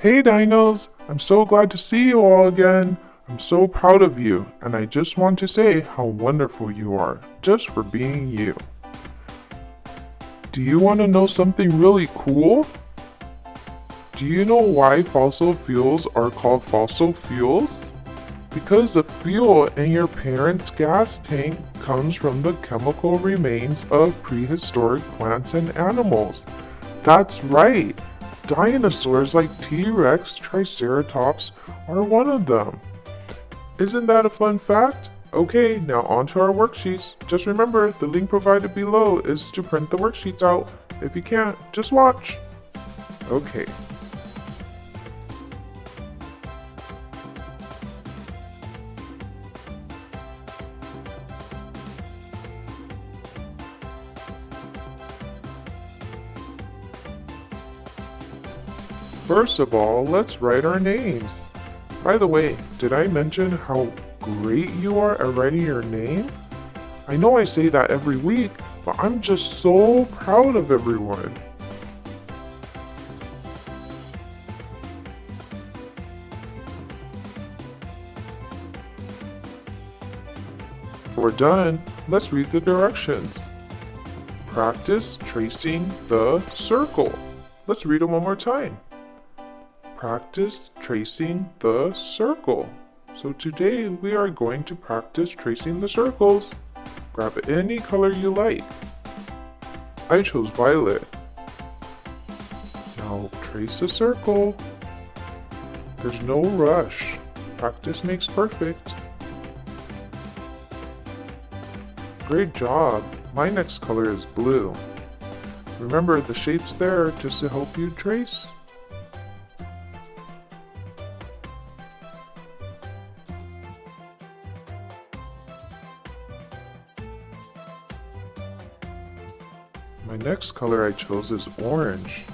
Hey dinos, I'm so glad to see you all again. I'm so proud of you, and I just want to say how wonderful you are, just for being you. Do you want to know something really cool? Do you know why fossil fuels are called fossil fuels? Because the fuel in your parents' gas tank comes from the chemical remains of prehistoric plants and animals. That's right! Dinosaurs like T-Rex, Triceratops are one of them. Isn't that a fun fact? Okay, now on to our worksheets. Just remember, the link provided below is to print the worksheets out. If you can't, just watch. Okay. First of all, let's write our names. By the way, did I mention how great you are at writing your name? I know I say that every week, but I'm just so proud of everyone. We're done. Let's read the directions. Practice tracing the circle. Let's read it one more time. Practice tracing the circle. So today we are going to practice tracing the circles. Grab any color you like. I chose violet. Now trace a circle. There's no rush. Practice makes perfect. Great job. My next color is blue. Remember, the shape's there just to help you trace. My next color I chose is orange.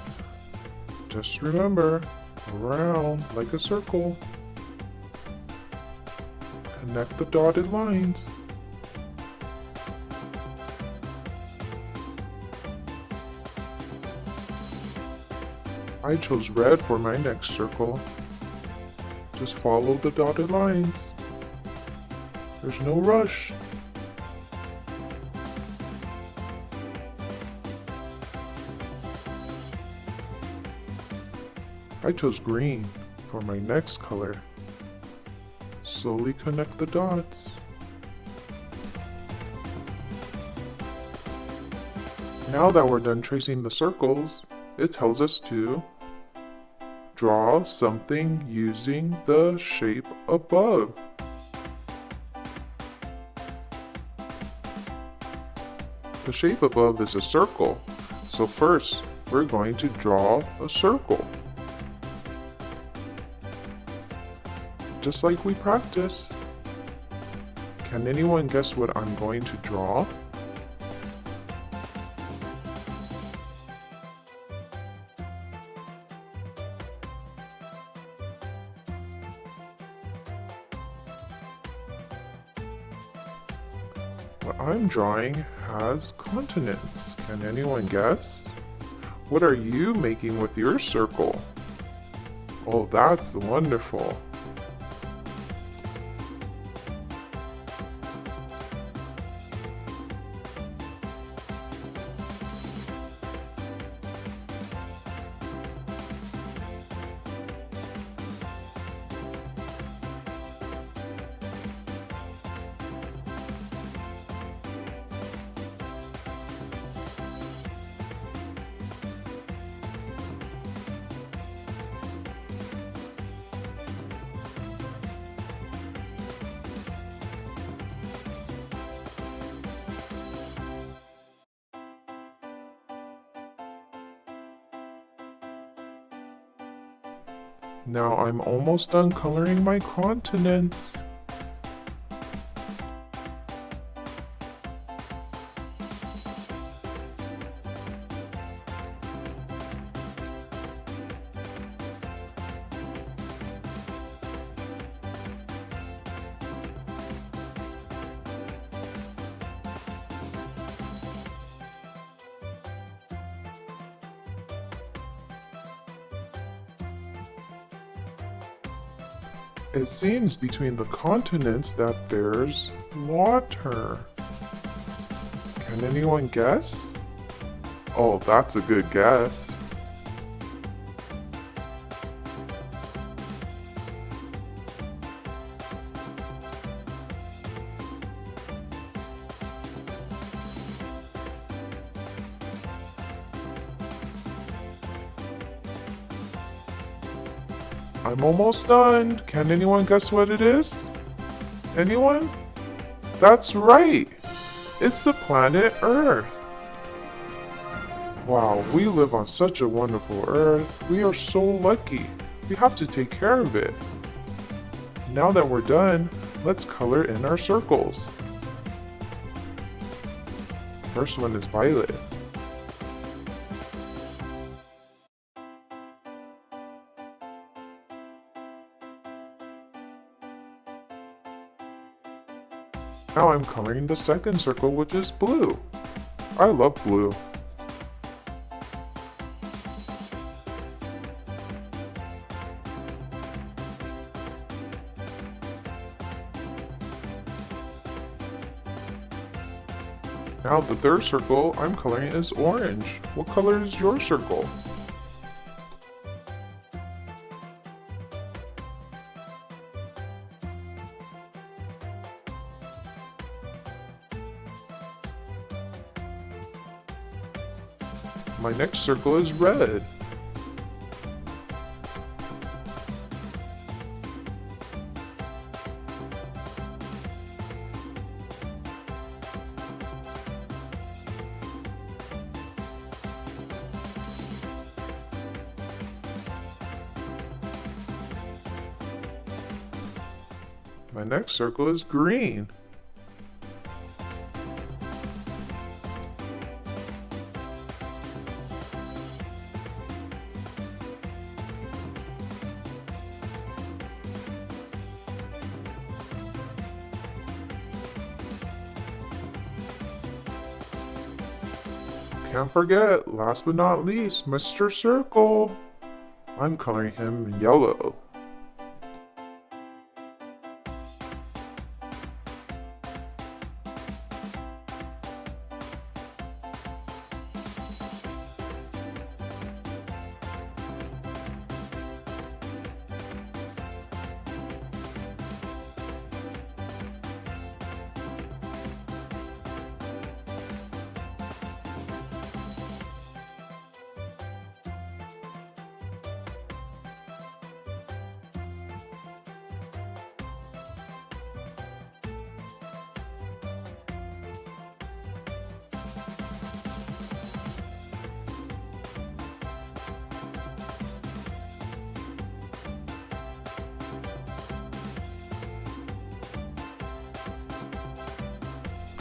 Just remember, around like a circle. Connect the dotted lines. I chose red for my next circle. Just follow the dotted lines. There's no rush. I chose green for my next color. Slowly connect the dots. Now that we're done tracing the circles, it tells us to draw something using the shape above. The shape above is a circle, so first we're going to draw a circle. Just like we practice. Can anyone guess what I'm going to draw? What I'm drawing has continents. Can anyone guess? What are you making with your circle? Oh, that's wonderful. Now I'm almost done coloring my continents. It seems between the continents that there's water. Can anyone guess? Oh, that's a good guess. I'm almost done. Can anyone guess what it is? Anyone? That's right. It's the planet Earth. Wow, we live on such a wonderful Earth. We are so lucky. We have to take care of it. Now that we're done, let's color in our circles. First one is violet. Now I'm coloring the second circle, which is blue. I love blue. Now the third circle I'm coloring is orange. What color is your circle? My next circle is red. My next circle is green. Can't forget, last but not least, Mr. Circle. I'm coloring him in yellow.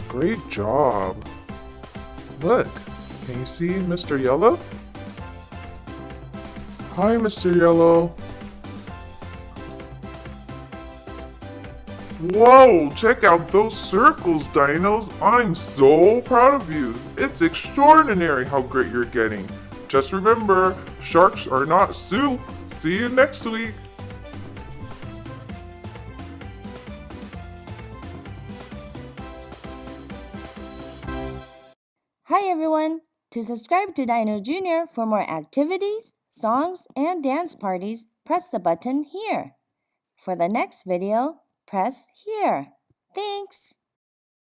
Great job. Look, can you see Mr. Yellow? Hi, Mr. Yellow. Whoa, check out those circles, dinos. I'm so proud of you. It's extraordinary how great you're getting. Just remember, sharks are not soup. See you next week. Hi everyone! To subscribe to Dino Jr. for more activities, songs, and dance parties, press the button here. For the next video, press here. Thanks!